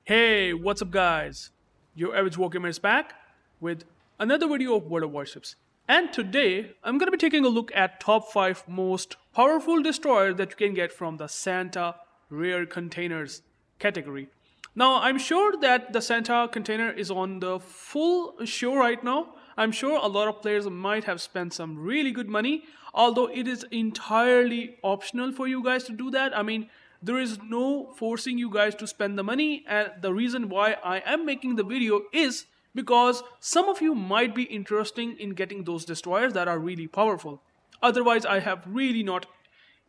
Hey, what's up guys? UrAvgWarGamer is back with another video of World of Warships. And today, I'm going to be taking a look at top 5 most powerful destroyers that you can get from the Santa Rare Containers category. Now, I'm sure that the Santa container is on the full show right now. I'm sure a lot of players might have spent some really good money, although it is entirely optional for you guys to do that. I mean, there is no forcing you guys to spend the money, and the reason why I am making the video is because some of you might be interested in getting those destroyers that are really powerful. Otherwise, I have really not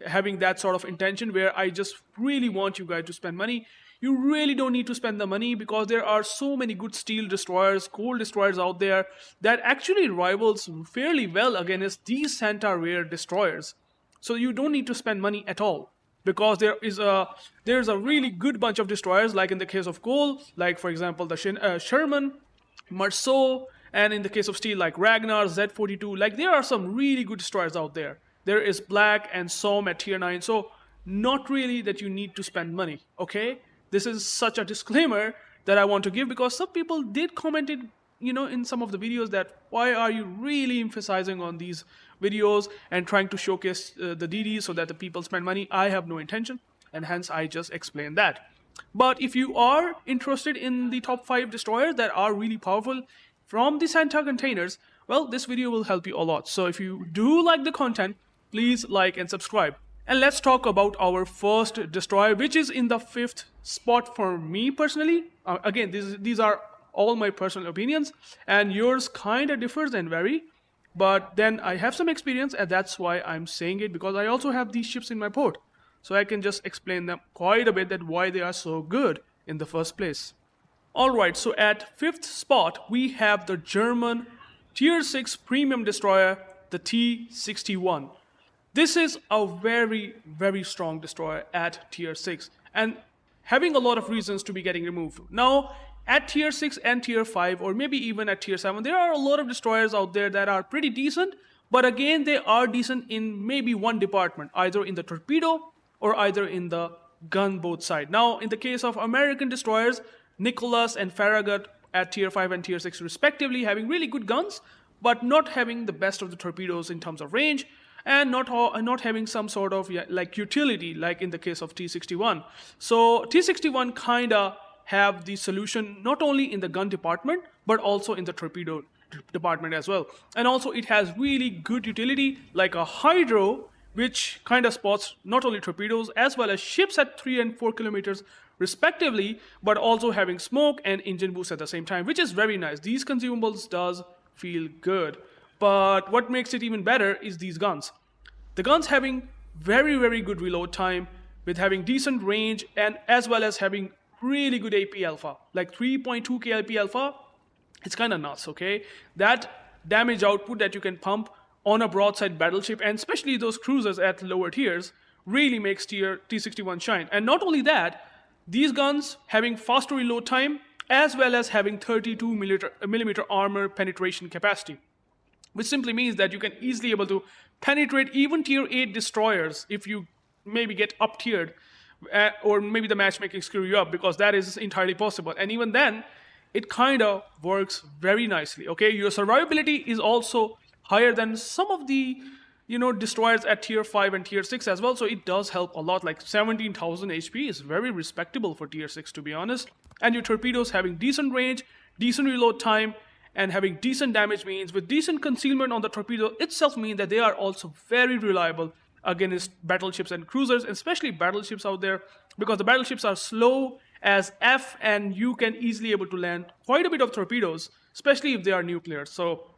having that sort of intention where I just really want you guys to spend money. You really don't need to spend the money because there are so many good steel destroyers, coal destroyers out there that actually rivals fairly well against these Santa Rare destroyers. So you don't need to spend money at all, because there's a really good bunch of destroyers, like in the case of coal, like for example the Sherman, Marceau, and in the case of steel like Ragnar, Z42. Like there are some really good destroyers out there. There is Black and Somme at tier 9, so not really that you need to spend money, okay? This is such a disclaimer that I want to give because some people did comment it, in some of the videos that why are you really emphasizing on these videos and trying to showcase the DDs so that the people spend money. I have no intention, and hence I just explained that. But if you are interested in the top 5 destroyers that are really powerful from the Santa containers, well, this video will help you a lot. So if you do like the content, please like and subscribe. And let's talk about our first destroyer, which is in the 5th spot for me personally. Again, these are all my personal opinions, and yours kind of differs and vary. But then I have some experience, and that's why I'm saying it, because I also have these ships in my port. So I can just explain them quite a bit, that why they are so good in the first place. Alright, so at 5th spot, we have the German tier 6 premium destroyer, the T-61. This is a very, very strong destroyer at tier 6 and having a lot of reasons to be getting removed. Now, at tier 6 and tier 5, or maybe even at tier 7, there are a lot of destroyers out there that are pretty decent, but again, they are decent in maybe one department, either in the torpedo or either in the gun both side. Now, in the case of American destroyers, Nicholas and Farragut at tier 5 and tier 6 respectively, having really good guns, but not having the best of the torpedoes in terms of range, and not having some sort of like utility, like in the case of T-61. So T-61 kinda have the solution not only in the gun department, but also in the torpedo department as well. And also it has really good utility, like a hydro, which kind of spots not only torpedoes as well as ships at 3 and 4 kilometers respectively, but also having smoke and engine boost at the same time, which is very nice. These consumables does feel good. But what makes it even better is these guns. The guns having very, very good reload time, with having decent range, and as well as having really good AP alpha, like 3.2k AP alpha. It's kind of nuts, okay? That damage output that you can pump on a broadside battleship, and especially those cruisers at lower tiers, really makes T-61 shine. And not only that, these guns having faster reload time, as well as having 32 millimeter armor penetration capacity, which simply means that you can easily able to penetrate even tier 8 destroyers if you maybe get up tiered, or maybe the matchmaking screw you up, because that is entirely possible. And even then, it kind of works very nicely, okay? Your survivability is also higher than some of the destroyers at tier 5 and tier 6 as well, so it does help a lot. Like 17,000 HP is very respectable for tier 6, to be honest. And your torpedoes having decent range, decent reload time, and having decent damage means with decent concealment on the torpedo itself mean that they are also very reliable against battleships and cruisers, especially battleships out there, because the battleships are slow as F, and you can easily able to land quite a bit of torpedoes, especially if they are nuclear. So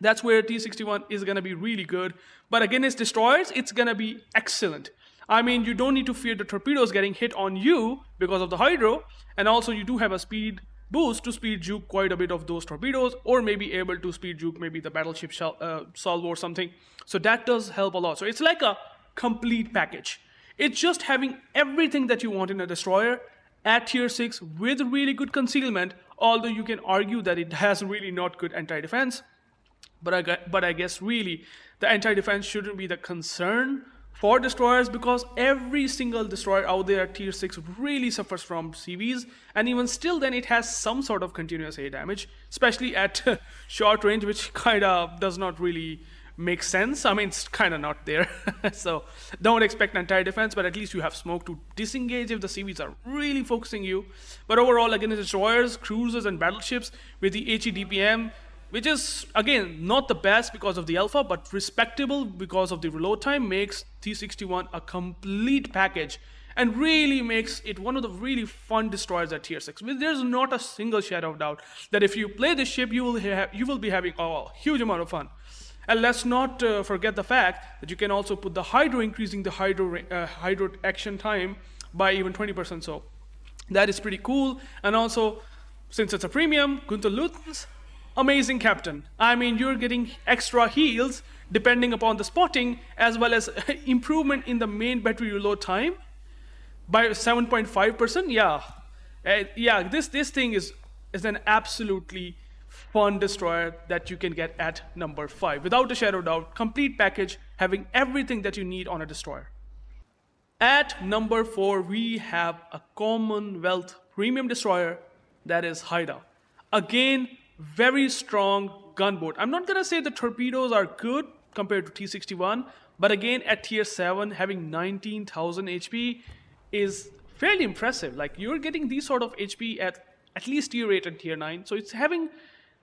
that's where T-61 is going to be really good. But against destroyers, it's going to be excellent. I mean, you don't need to fear the torpedoes getting hit on you because of the hydro, and also you do have a speed boost to speed juke quite a bit of those torpedoes, or maybe able to speed juke maybe the battleship salvo or something. So that does help a lot. So it's like a complete package. It's just having everything that you want in a destroyer at tier 6 with really good concealment, although you can argue that it has really not good anti-defense. But I guess really the anti-defense shouldn't be the concern for destroyers, because every single destroyer out there at tier 6 really suffers from CVs, and even still then it has some sort of continuous air damage, especially at short range, which kind of does not really make sense. I mean, it's kind of not there. So don't expect entire defense, but at least you have smoke to disengage if the CVs are really focusing you. But overall, against destroyers, cruisers, and battleships with the HE DPM, which is again not the best because of the alpha, but respectable because of the reload time, makes T61 a complete package and really makes it one of the really fun destroyers at tier 6. There's not a single shadow of doubt that if you play this ship, you will be having a huge amount of fun. And let's not forget the fact that you can also put the Hydro, increasing the Hydro action time by even 20%. So that is pretty cool. And also, since it's a premium, Gunther Luton's amazing captain. I mean, you're getting extra heals depending upon the spotting, as well as improvement in the main battery reload time by 7.5%. Yeah, this thing is an absolutely fun destroyer that you can get at number 5 without a shadow of doubt. Complete package, having everything that you need on a destroyer. At number 4, we have a Commonwealth premium destroyer, that is Haida. Again, very strong gunboat. I'm not gonna say the torpedoes are good compared to T61, but again at tier 7, having 19,000 HP is fairly impressive. Like, you're getting these sort of HP at least tier 8 and tier 9, so it's having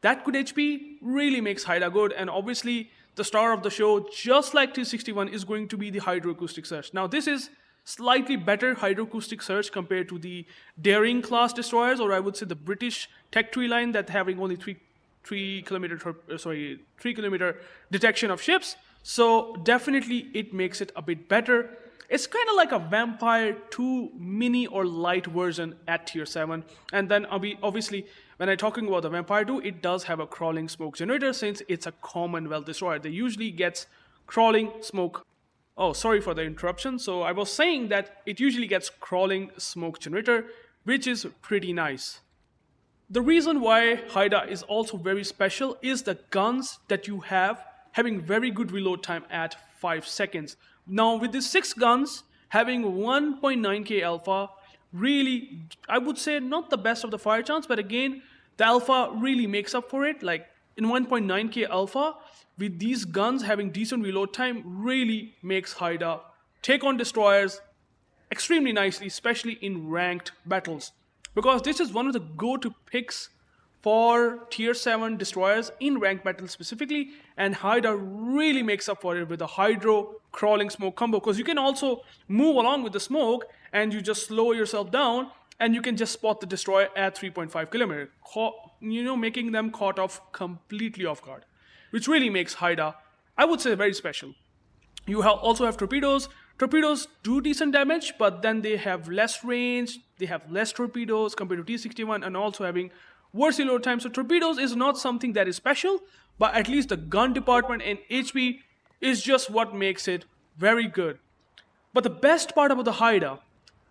that good HP really makes Haida good. And obviously the star of the show, just like T61, is going to be the hydroacoustic surge. Now this is slightly better hydroacoustic surge compared to the Daring class destroyers, or I would say the British Tech 3 line that having only 3 kilometer detection of ships. So definitely it makes it a bit better. It's kind of like a Vampire 2 mini or light version at tier 7. And then obviously when I'm talking about the Vampire 2, it does have a crawling smoke generator since it's a Commonwealth destroyer. They usually gets crawling smoke. Oh, sorry for the interruption. So I was saying that it usually gets crawling smoke generator, which is pretty nice. The reason why Haida is also very special is the guns that you have having very good reload time at 5 seconds. Now with these 6 guns having 1.9k alpha, really, I would say not the best of the fire chance, but again, the alpha really makes up for it. Like in 1.9k alpha, with these guns having decent reload time, really makes Haida take on destroyers extremely nicely, especially in ranked battles. Because this is one of the go-to picks for tier 7 destroyers in ranked battles specifically, and Haida really makes up for it with a hydro crawling smoke combo, because you can also move along with the smoke and you just slow yourself down and you can just spot the destroyer at 3.5 kilometers, making them caught off completely off guard, which really makes Haida, I would say, very special. You also have torpedoes. Torpedoes do decent damage, but then they have less range, they have less torpedoes compared to T61, and also having worse reload time. So torpedoes is not something that is special, but at least the gun department and HP is just what makes it very good. But the best part about the Haida,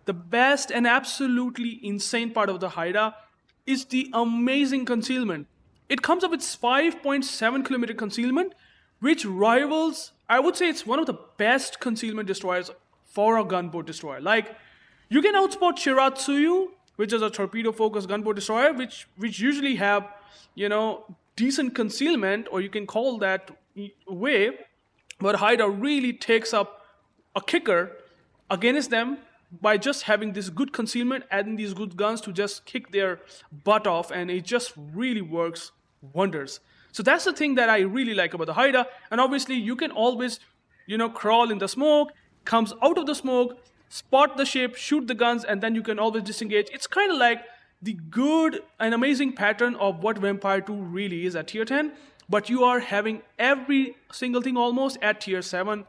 the best and absolutely insane part of the Haida, is the amazing concealment. It comes up with 5.7 kilometer concealment, which rivals, I would say it's one of the best concealment destroyers for a gunboat destroyer. Like, you can outspot Shiratsuyu, which is a torpedo-focused gunboat destroyer, which usually have, decent concealment, or you can call that way. But Haida really takes up a kicker against them by just having this good concealment, adding these good guns to just kick their butt off, and it just really works wonders. So that's the thing that I really like about the Haida. And obviously you can always, crawl in the smoke, comes out of the smoke, spot the ship, shoot the guns, and then you can always disengage. It's kind of like the good and amazing pattern of what Vampire 2 really is at tier 10, but you are having every single thing almost at tier 7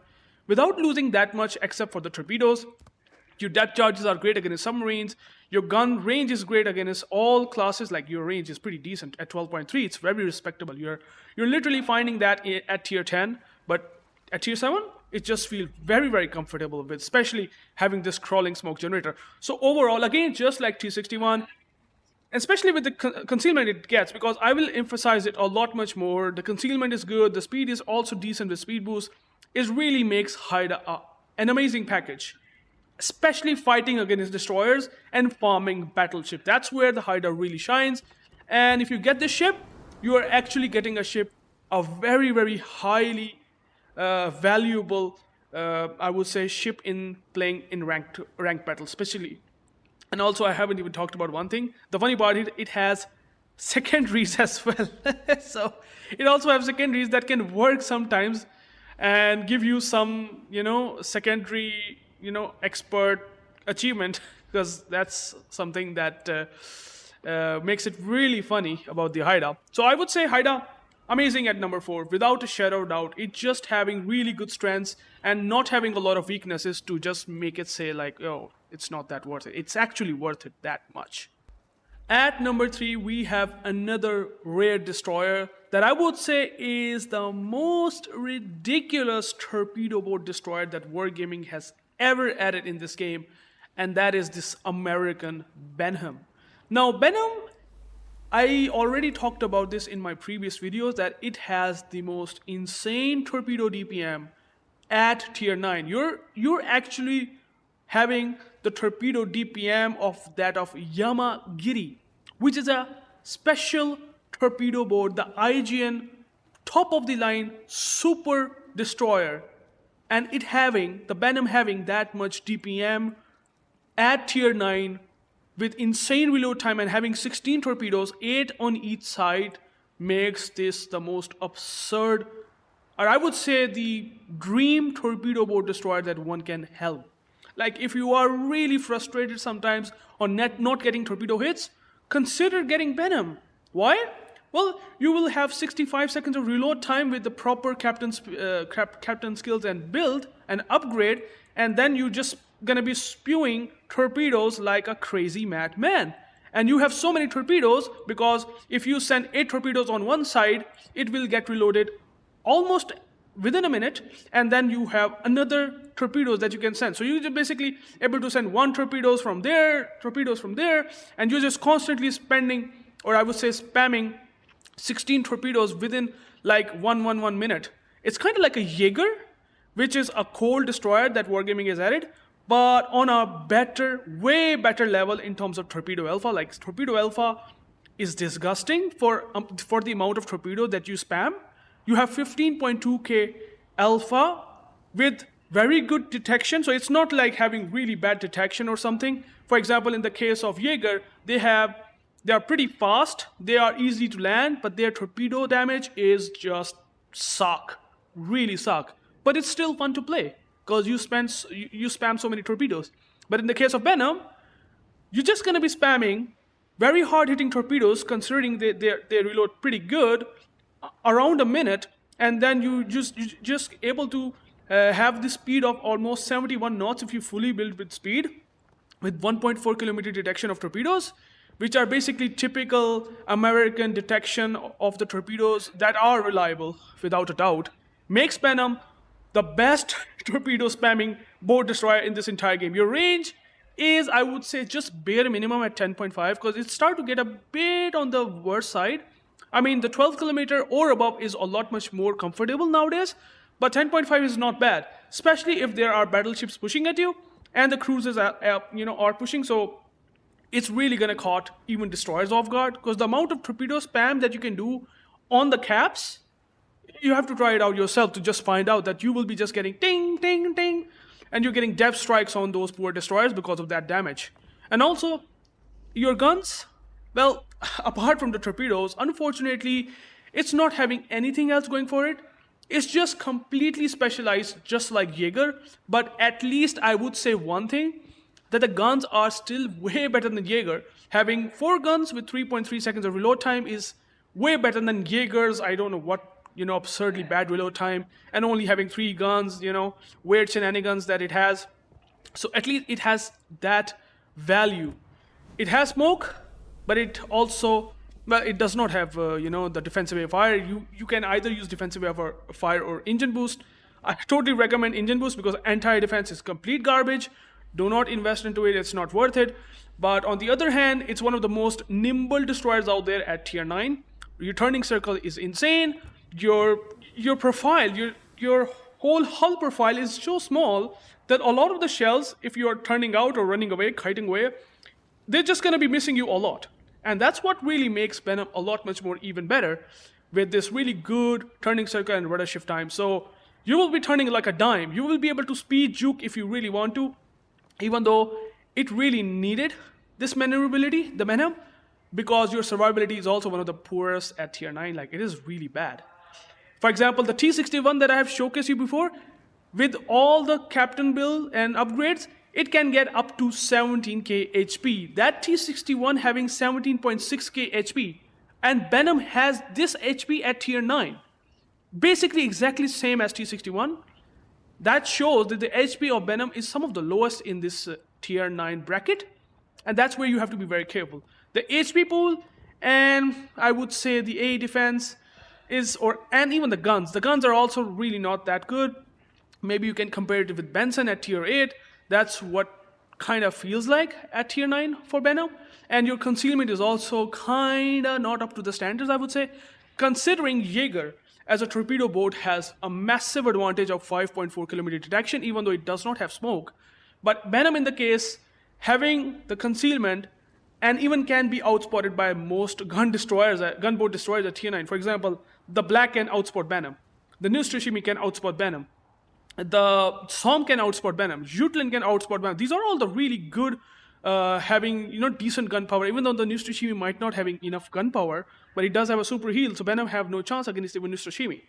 without losing that much except for the torpedoes. Your depth charges are great against submarines. Your gun range is great against all classes. Like, your range is pretty decent at 12.3. It's very respectable. You're literally finding that at tier 10, but at tier 7, it just feels very, very comfortable with, especially having this crawling smoke generator. So overall, again, just like T61, especially with the concealment it gets, because I will emphasize it a lot much more. The concealment is good. The speed is also decent with speed boost. It really makes Haida a an amazing package, especially fighting against destroyers and farming battleship. That's where the Haida really shines. And if you get this ship, you are actually getting a ship, a very, very highly valuable, I would say, ship in playing in ranked battles, especially. And also, I haven't even talked about one thing. The funny part is it has secondaries as well. So it also has secondaries that can work sometimes and give you some, secondary, expert achievement, because that's something that makes it really funny about the Haida. So I would say Haida, amazing at number 4, without a shadow of doubt. It's just having really good strengths and not having a lot of weaknesses to just make it say like, oh, it's not that worth it. It's actually worth it that much. At number 3, we have another rare destroyer that I would say is the most ridiculous torpedo boat destroyer that Wargaming has ever added in this game, and that is this American Benham. Now, Benham, I already talked about this in my previous videos, that it has the most insane torpedo DPM at tier 9. You're actually having the torpedo DPM of that of Yamagiri, which is a special torpedo boat, the IGN top of the line super destroyer, and the Benham having that much DPM at tier 9 with insane reload time and having 16 torpedoes, 8 on each side, makes this the most absurd, or I would say the dream torpedo boat destroyer that one can help. Like, if you are really frustrated sometimes on not getting torpedo hits, consider getting Benham. Why? Well, you will have 65 seconds of reload time with the proper captain skills and build and upgrade, and then you just gonna be spewing torpedoes like a crazy madman. And you have so many torpedoes because if you send 8 torpedoes on one side, it will get reloaded almost within a minute, and then you have another torpedoes that you can send. So you're basically able to send 1 torpedoes from there, and you're just constantly spending, or I would say spamming 16 torpedoes within like 1 minute. It's kind of like a Jaeger, which is a cold destroyer that Wargaming has added, but on a way better level in terms of torpedo alpha. Like, torpedo alpha is disgusting for the amount of torpedo that you spam. You have 15.2k alpha with very good detection, so it's not like having really bad detection or something. For example, in the case of Jaeger, they are pretty fast, they are easy to land, but their torpedo damage is just really suck. But it's still fun to play because you spam so many torpedoes. But in the case of Benham, you're just gonna be spamming very hard hitting torpedoes, considering they reload pretty good, around a minute, and then you just able to have the speed of almost 71 knots if you fully build with speed, with 1.4 kilometer detection of torpedoes, which are basically typical American detection of the torpedoes that are reliable without a doubt, makes Benham the best torpedo spamming boat destroyer in this entire game. Your range is, I would say, just bare minimum at 10.5, because it starts to get a bit on the worst side. I mean, the 12 kilometer or above is a lot much more comfortable nowadays, but 10.5 is not bad, especially if there are battleships pushing at you and the cruisers are pushing. So it's really gonna caught even destroyers off guard, because the amount of torpedo spam that you can do on the caps, you have to try it out yourself to just find out that you will be just getting ting, ting, ting, and you're getting depth strikes on those poor destroyers because of that damage. And also, your guns, well, apart from the torpedoes, unfortunately, it's not having anything else going for it. It's just completely specialized, just like Jaeger. But at least I would say one thing, that the guns are still way better than Jaeger. Having 4 guns with 3.3 seconds of reload time is way better than Jaeger's, I don't know what, absurdly bad reload time, and only having 3 guns, weird shenanigans that it has. So at least it has that value. It has smoke, but it also, well, it does not have, the defensive wave fire. You can either use defensive wave fire or engine boost. I totally recommend engine boost because anti-defense is complete garbage. Do not invest into it, it's not worth it. But on the other hand, it's one of the most nimble destroyers out there at tier 9. Your turning circle is insane. Your profile, your whole hull profile is so small that a lot of the shells, if you are turning out or running away, kiting away, they're just going to be missing you a lot. And that's what really makes Benham a lot much more even better with this really good turning circle and rudder shift time. So you will be turning like a dime. You will be able to speed juke if you really want to, even though it really needed this maneuverability, the Benham, because your survivability is also one of the poorest at tier 9. Like, it is really bad. For example, the T61 that I have showcased you before, with all the captain build and upgrades, it can get up to 17k HP. That T61 having 17.6k HP, and Benham has this HP at tier 9. Basically exactly same as T61. That shows that the HP of Benham is some of the lowest in this tier 9 bracket, and that's where you have to be very careful. The HP pool, and I would say the A defense and even the guns. The guns are also really not that good. Maybe you can compare it with Benson at tier 8. That's what kind of feels like at tier 9 for Benham. And your concealment is also kind of not up to the standards, I would say. Considering Jaeger as a torpedo boat has a massive advantage of 5.4 kilometer detection, even though it does not have smoke. But Benham in the case, having the concealment, and even can be outspotted by most gunboat destroyers at tier 9. For example, the Black can outspot Benham. The New Tsushima can outspot Benham. The Somme can outspot Benham. Jutland can outspot Benham. These are all the really good, having decent gun power. Even though the New Tsushima might not having enough gun power, but it does have a super heal, so Benham have no chance against the New Tsushima.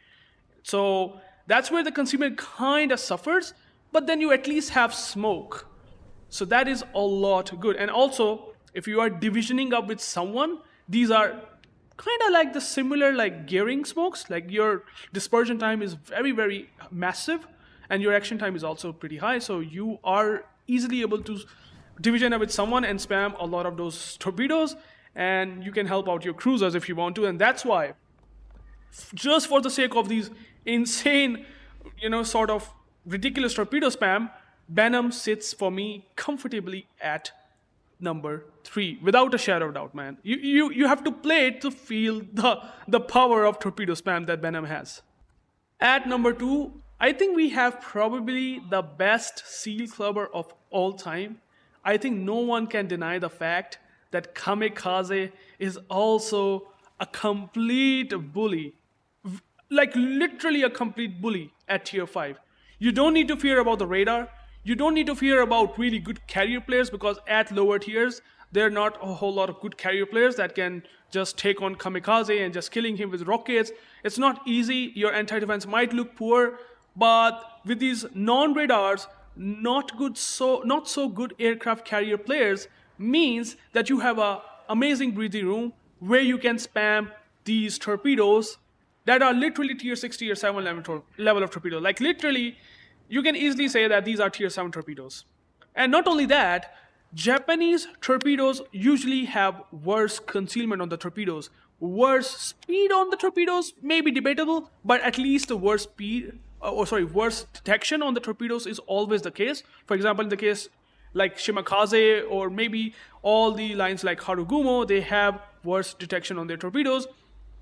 So that's where the concealment kind of suffers, but then you at least have smoke. So that is a lot good. And also, if you are divisioning up with someone, these are kind of like the similar like gearing smokes. Like your dispersion time is very, very massive, and your action time is also pretty high. So you are easily able to division up with someone and spam a lot of those torpedoes, and you can help out your cruisers if you want to. And that's why, just for the sake of these insane, sort of ridiculous torpedo spam, Benham sits for me comfortably at number 3, without a shadow of doubt, man. You have to play it to feel the power of torpedo spam that Benham has. At number 2, I think we have probably the best seal clubber of all time. I think no one can deny the fact that Kamikaze is also a complete bully. Like literally a complete bully at tier 5. You don't need to fear about the radar. You don't need to fear about really good carrier players, because at lower tiers, there are not a whole lot of good carrier players that can just take on Kamikaze and just killing him with rockets. It's not easy. Your anti-defense might look poor, but with these non-radars, not so good aircraft carrier players means that you have a amazing breathing room where you can spam these torpedoes that are literally tier 6, tier 7 level of torpedo. Like literally, you can easily say that these are tier 7 torpedoes. And not only that, Japanese torpedoes usually have worse concealment on the torpedoes. Worse speed on the torpedoes may be debatable, but at least the worse worse detection on the torpedoes is always the case. For example, in the case like Shimakaze, or maybe all the lines like Harugumo, they have worse detection on their torpedoes,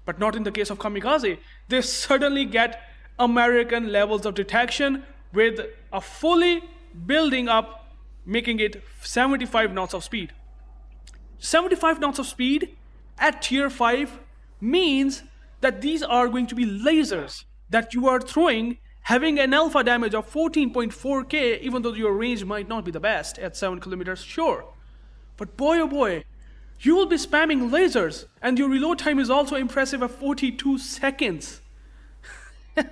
but not in the case of Kamikaze. They suddenly get American levels of detection with a fully building up, making it 75 knots of speed. 75 knots of speed at tier 5 means that these are going to be lasers that you are throwing, having an alpha damage of 14.4k, even though your range might not be the best at 7 kilometers, sure. But boy oh boy, you will be spamming lasers, and your reload time is also impressive at 42 seconds.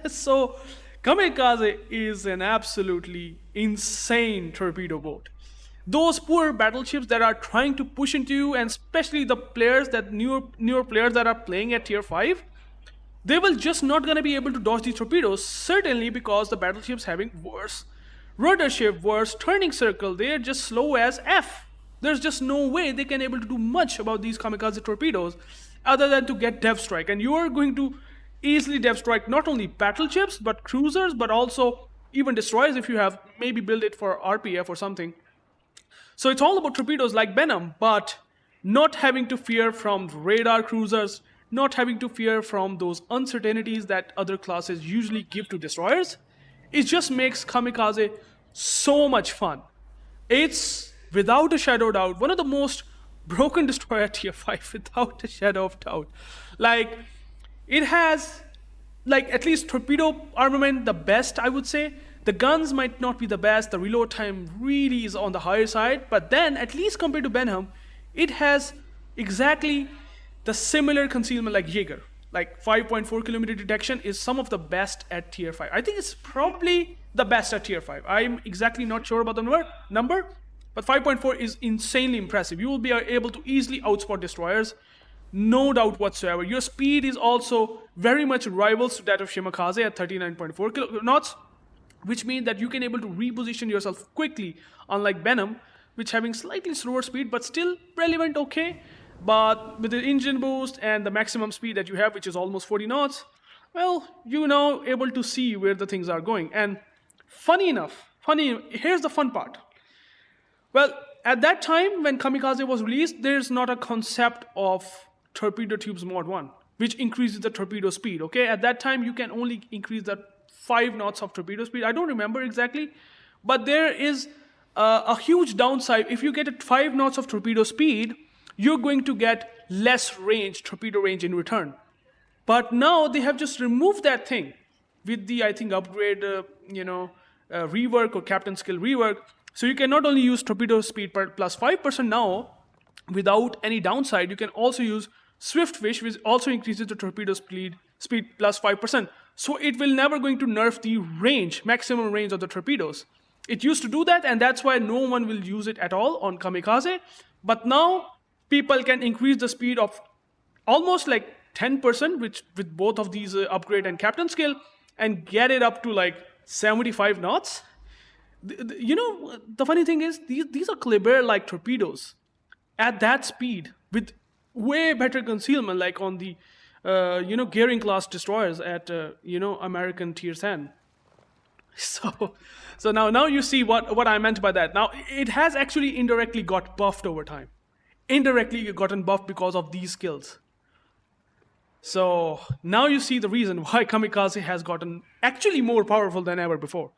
So Kamikaze is an absolutely insane torpedo boat. Those poor battleships that are trying to push into you, and especially the players that newer players that are playing at tier 5, they will just not gonna be able to dodge these torpedoes, certainly because the battleships having worse rudder shift, worse turning circle, they're just slow as F. There's just no way they can able to do much about these Kamikaze torpedoes other than to get dev strike. And you are going to easily dev strike not only battleships, but cruisers, but also even destroyers if you have maybe built it for RPF or something. So it's all about torpedoes like Benham, but not having to fear from radar cruisers, not having to fear from those uncertainties that other classes usually give to destroyers. it just makes Kamikaze so much fun. It's, without a shadow of doubt, one of the most broken destroyer at tier 5, without a shadow of doubt. Like, it has, like, at least torpedo armament, the best, I would say. The guns might not be the best, the reload time really is on the higher side, but then, at least compared to Benham, it has exactly the similar concealment like Jaeger. Like 5.4 kilometer detection is some of the best at tier 5. I think it's probably the best at tier 5. I'm exactly not sure about the number, but 5.4 is insanely impressive. You will be able to easily outspot destroyers, no doubt whatsoever. Your speed is also very much rivals to that of Kamikaze at 39.4 knots, which means that you can able to reposition yourself quickly, unlike Benham, which having slightly slower speed, but still relevant, okay. But with the engine boost and the maximum speed that you have, which is almost 40 knots, well, you're now able to see where the things are going. And here's the fun part. Well, at that time when Kamikaze was released, there's not a concept of torpedo tubes mod 1, which increases the torpedo speed, okay? At that time, you can only increase the 5 knots of torpedo speed. I don't remember exactly, but there is a huge downside. If you get 5 knots of torpedo speed, you're going to get less range, torpedo range in return. But now they have just removed that thing with the, I think, upgrade, rework or captain skill rework. So you can not only use torpedo speed plus 5% now without any downside, you can also use Swift Fish, which also increases the torpedo speed plus 5%. So it will never going to nerf the range, maximum range of the torpedoes. It used to do that, and that's why no one will use it at all on Kamikaze. But now people can increase the speed of almost like 10% with both of these upgrade and captain skill, and get it up to like 75 knots. The funny thing is, these are Kleber-like torpedoes at that speed with way better concealment, like on the Gearing class destroyers at American tier 10. So now you see what I meant by that. Now it has actually indirectly got buffed over time. Indirectly gotten buffed because of these skills. So now you see the reason why Kamikaze has gotten actually more powerful than ever before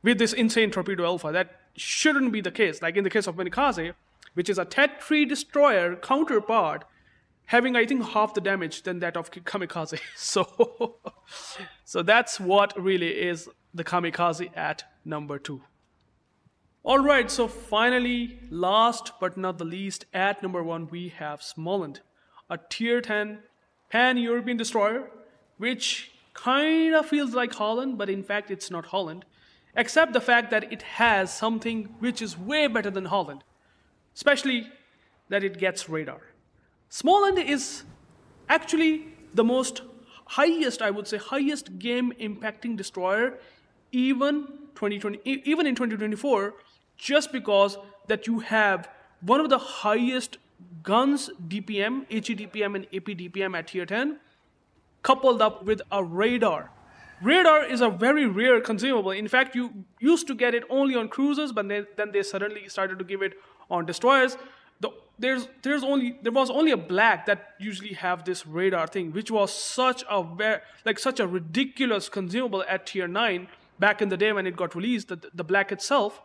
with this insane torpedo alpha. That shouldn't be the case. Like in the case of Kamikaze, which is a Tet 3 destroyer counterpart, having I think half the damage than that of Kamikaze. So that's what really is the Kamikaze at number 2. Alright, so finally, last but not the least, at number 1 we have Smaland, a tier 10 pan-European destroyer, which kind of feels like Holland, but in fact it's not Holland, except the fact that it has something which is way better than Holland, especially that it gets radar. Smaland is actually the most highest game impacting destroyer even in 2024, just because that you have one of the highest guns DPM, HE DPM and AP DPM at tier 10, coupled up with a radar. Radar is a very rare consumable. In fact, you used to get it only on cruisers, but then they suddenly started to give it on destroyers. There was only a black that usually have this radar thing, which was such a ridiculous consumable at tier 9 back in the day when it got released, the black itself,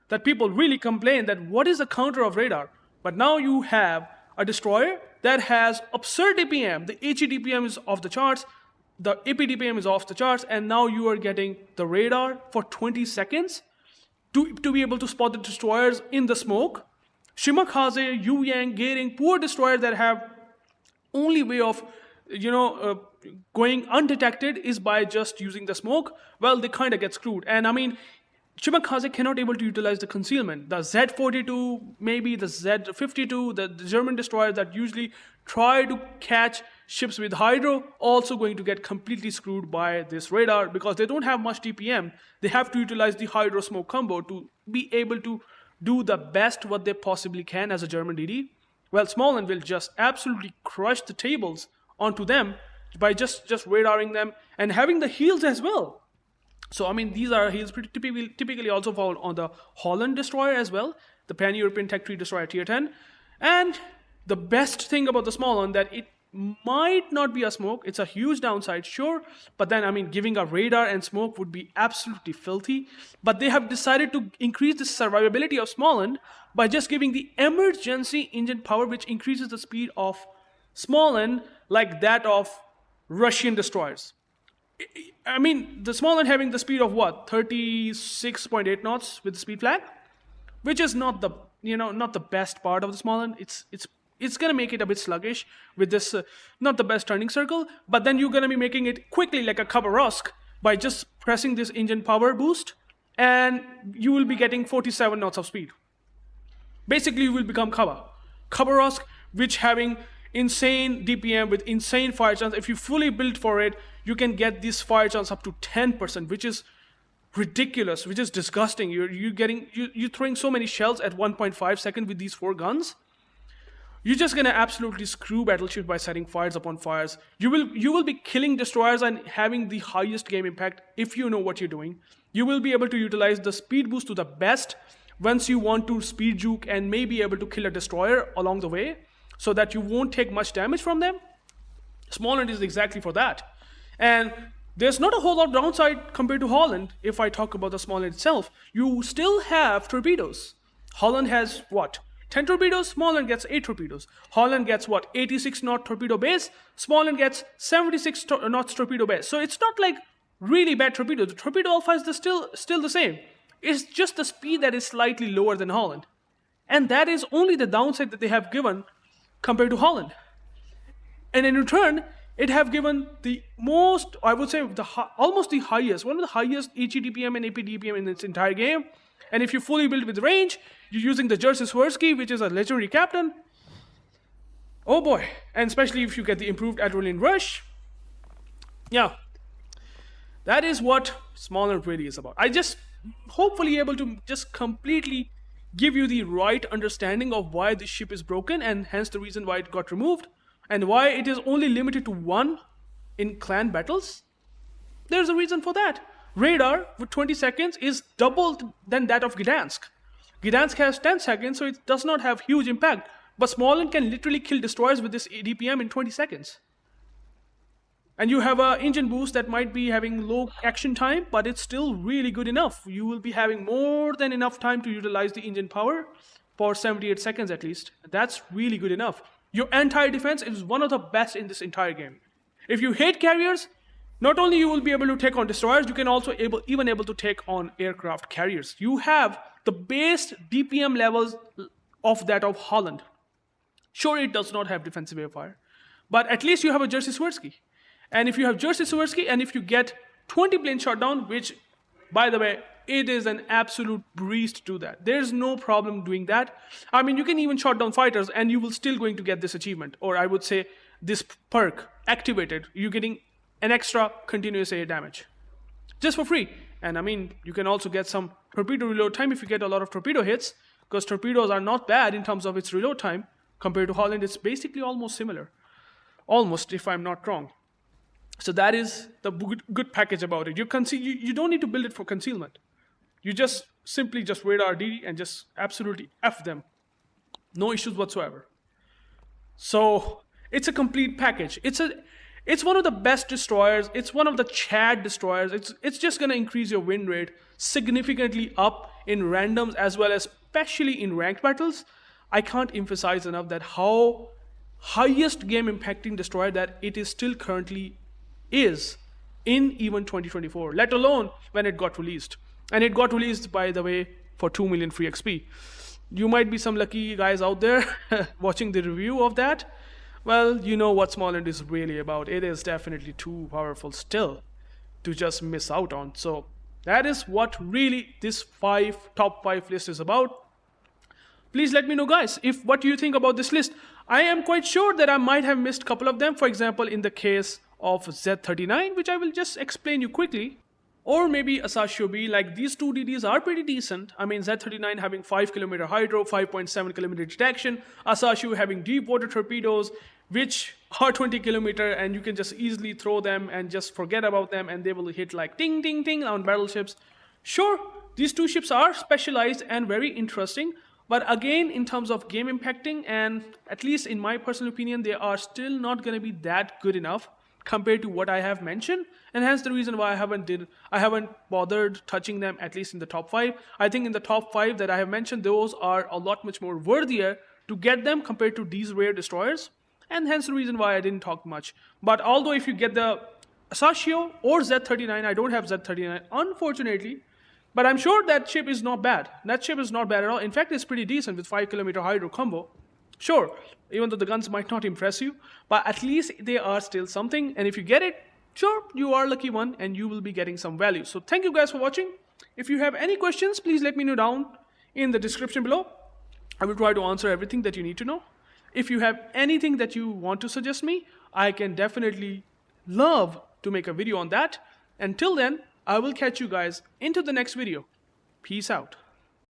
that people really complained that what is the counter of radar? But now you have a destroyer that has absurd DPM. The HE DPM is off the charts, the AP DPM is off the charts, and now you are getting the radar for 20 seconds to be able to spot the destroyers in the smoke. Kamikaze, Yu Yang, Gearing, poor destroyers that have only way of going undetected is by just using the smoke. Well, they kind of get screwed. And I mean, Kamikaze cannot able to utilize the concealment. The Z42, maybe the Z52, the German destroyers that usually try to catch ships with hydro, also going to get completely screwed by this radar because they don't have much DPM. They have to utilize the hydro smoke combo to be able to do the best what they possibly can as a German DD. Well, Smaland will just absolutely crush the tables onto them by just radaring them and having the heals as well. So I mean, these are heals typically also fall on the Holland destroyer as well, the pan-European Tech 3 destroyer tier 10. And the best thing about the Smaland that might not be a smoke. It's a huge downside, sure. But then, I mean, giving a radar and smoke would be absolutely filthy. But they have decided to increase the survivability of Smaland by just giving the emergency engine power, which increases the speed of Smaland like that of Russian destroyers. I mean, the Smaland having the speed of what? 36.8 knots with the speed flag, which is not the not the best part of the Smaland. It's gonna make it a bit sluggish with this not the best turning circle, but then you're gonna be making it quickly like a Khabarovsk by just pressing this engine power boost, and you will be getting 47 knots of speed. Basically, you will become Khabarovsk, which having insane DPM with insane fire chance. If you fully build for it, you can get this fire chance up to 10%, which is ridiculous, which is disgusting. You're throwing so many shells at 1.5 seconds with these 4 guns. You're just gonna absolutely screw battleships by setting fires upon fires. You will be killing destroyers and having the highest game impact if you know what you're doing. You will be able to utilize the speed boost to the best once you want to speed juke and may be able to kill a destroyer along the way, so that you won't take much damage from them. Smaland is exactly for that. And there's not a whole lot of downside compared to Holland. If I talk about the Smaland itself, you still have torpedoes. Holland has what? 10 torpedoes, Smaland gets 8 torpedoes. Holland gets what? 86 knot torpedo base. Smaland gets 76 knots torpedo base. So it's not like really bad torpedo. The torpedo alpha is still the same. It's just the speed that is slightly lower than Holland. And that is only the downside that they have given compared to Holland. And in return, it have given the most, I would say, almost the highest, one of the highest HE-DPM and AP-DPM in its entire game. And if you fully build with range, you're using the Jerzy Swirsky, which is a legendary captain. Oh boy. And especially if you get the improved adrenaline rush. Yeah. That is what Smaland really is about. I just hopefully able to just completely give you the right understanding of why this ship is broken, and hence the reason why it got removed, and why it is only limited to 1 in clan battles. There's a reason for that. Radar with 20 seconds is double than that of Gdansk. Gdansk has 10 seconds, so it does not have huge impact. But Smaland can literally kill destroyers with this DPM in 20 seconds. And you have an engine boost that might be having low action time, but it's still really good enough. You will be having more than enough time to utilize the engine power for 78 seconds at least. That's really good enough. Your anti-defense is one of the best in this entire game. If you hate carriers, not only you will be able to take on destroyers, you can also even able to take on aircraft carriers. You have the base DPM levels of that of Holland. Sure, it does not have defensive air fire, but at least you have a Jerzy Swirsky. And if you have Jerzy Swirsky, and if you get 20 planes shot down, which, by the way, it is an absolute breeze to do that. There's no problem doing that. I mean, you can even shot down fighters, and you will still going to get this achievement, or I would say this perk activated. You're getting an extra continuous air damage just for free. And I mean, you can also get some torpedo reload time if you get a lot of torpedo hits, because torpedoes are not bad in terms of its reload time. Compared to Holland, it's basically almost similar. Almost, if I'm not wrong. So that is the good package about it. You don't need to build it for concealment. You just simply just radar DD and just absolutely F them. No issues whatsoever. So it's a complete package. It's one of the best destroyers. It's one of the Chad destroyers. It's just going to increase your win rate significantly up in randoms as well as especially in ranked battles. I can't emphasize enough that how highest game impacting destroyer that it is still currently is in even 2024, let alone when it got released. And it got released, by the way, for 2 million free XP. You might be some lucky guys out there watching the review of that. Well, you know what Smaland is really about. It is definitely too powerful still to just miss out on. So that is what really this top 5 list is about. Please let me know, guys, what do you think about this list. I am quite sure that I might have missed a couple of them. For example, in the case of Z39, which I will just explain you quickly. Or maybe Asashio B, like these two DDs are pretty decent. I mean, Z39 having 5 km hydro, 5.7 km detection. Asashio having deep water torpedoes, which are 20 km, and you can just easily throw them and just forget about them, and they will hit like ting, ting, ting on battleships. Sure, these two ships are specialized and very interesting, But again, in terms of game impacting, and at least in my personal opinion, they are still not going to be that good enough compared to what I have mentioned, and hence the reason why I haven't bothered touching them, at least in the top 5. I think in the top 5 that I have mentioned, those are a lot much more worthier to get them compared to these rare destroyers, and hence the reason why I didn't talk much. But although if you get the Asashio or Z39, I don't have Z39 unfortunately, but I'm sure that ship is not bad. That ship is not bad at all. In fact, it's pretty decent with 5km hydro combo. Sure, even though the guns might not impress you, but at least they are still something. And if you get it, sure, you are lucky one and you will be getting some value. So thank you guys for watching. If you have any questions, please let me know down in the description below. I will try to answer everything that you need to know. If you have anything that you want to suggest me, I can definitely love to make a video on that. Until then, I will catch you guys into the next video. Peace out.